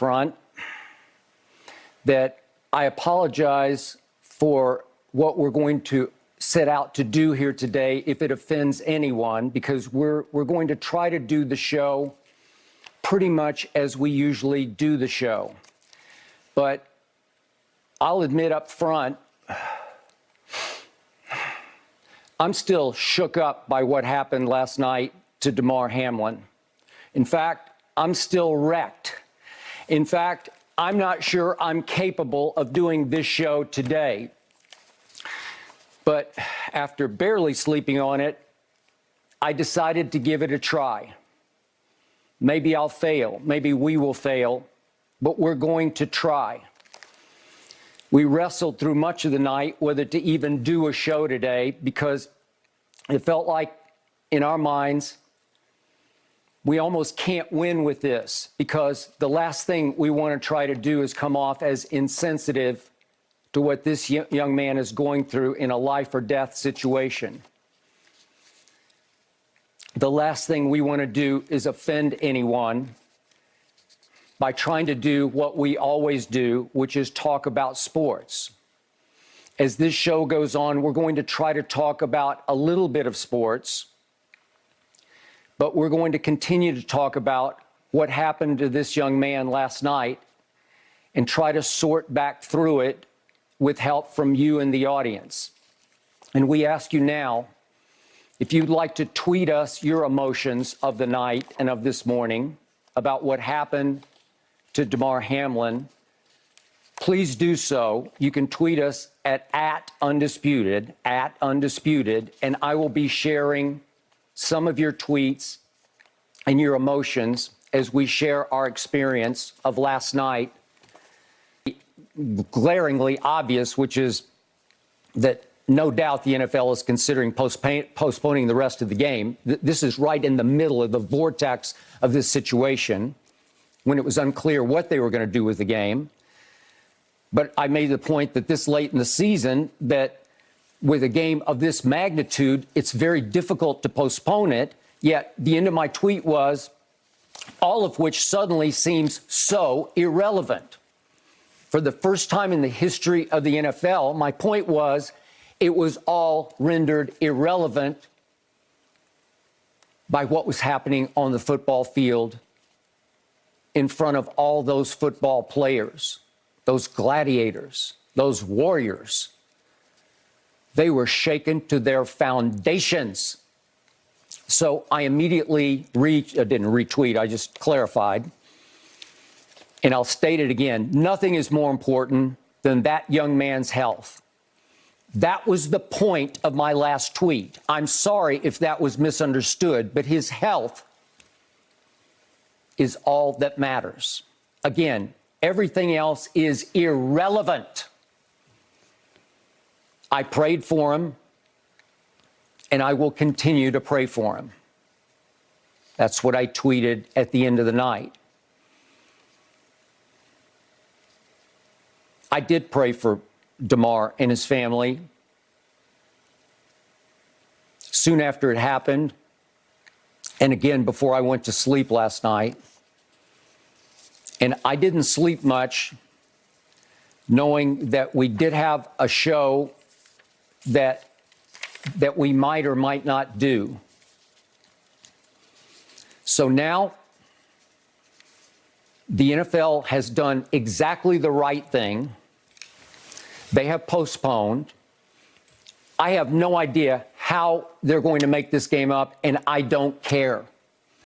front that I apologize for what we're going to set out to do here today if it offends anyone, because we're going to try to do the show pretty much as we usually do the show. But I'll admit up front, I'm still shook up by what happened last night to Damar Hamlin. In fact, I'm still wrecked. In fact, I'm not sure I'm capable of doing this show today. But after barely sleeping on it, I decided to give it a try. Maybe I'll fail. Maybe we will fail, but we're going to try. We wrestled through much of the night whether to even do a show today, because it felt like in our minds, we almost can't win with this, because the last thing we want to try to do is come off as insensitive to what this young man is going through in a life or death situation. The last thing we want to do is offend anyone by trying to do what we always do, which is talk about sports. As this show goes on, we're going to try to talk about a little bit of sports, but we're going to continue to talk about what happened to this young man last night and try to sort back through it with help from you in the audience. And we ask you now, if you'd like to tweet us your emotions of the night and of this morning about what happened to Damar Hamlin, please do so. You can tweet us at @undisputed, and I will be sharing some of your tweets and your emotions as we share our experience of last night. Glaringly obvious, which is that no doubt the NFL is considering postponing the rest of the game. This is right in the middle of the vortex of this situation, when it was unclear what they were going to do with the game. But I made the point that this late in the season, that with a game of this magnitude, it's very difficult to postpone it. Yet the end of my tweet was, all of which suddenly seems so irrelevant. For the first time in the history of the NFL, my point was, it was all rendered irrelevant by what was happening on the football field in front of all those football players, those gladiators, those warriors. They were shaken to their foundations. So I immediately didn't retweet, I just clarified. And I'll state it again, nothing is more important than that young man's health. That was the point of my last tweet. I'm sorry if that was misunderstood, but his health is all that matters. Again, everything else is irrelevant. I prayed for him, and I will continue to pray for him. That's what I tweeted at the end of the night. I did pray for Damar and his family soon after it happened, and again before I went to sleep last night. And I didn't sleep much, knowing that we did have a show that we might or might not do. So now the NFL has done exactly the right thing. They have postponed. I have no idea how they're going to make this game up, and I don't care.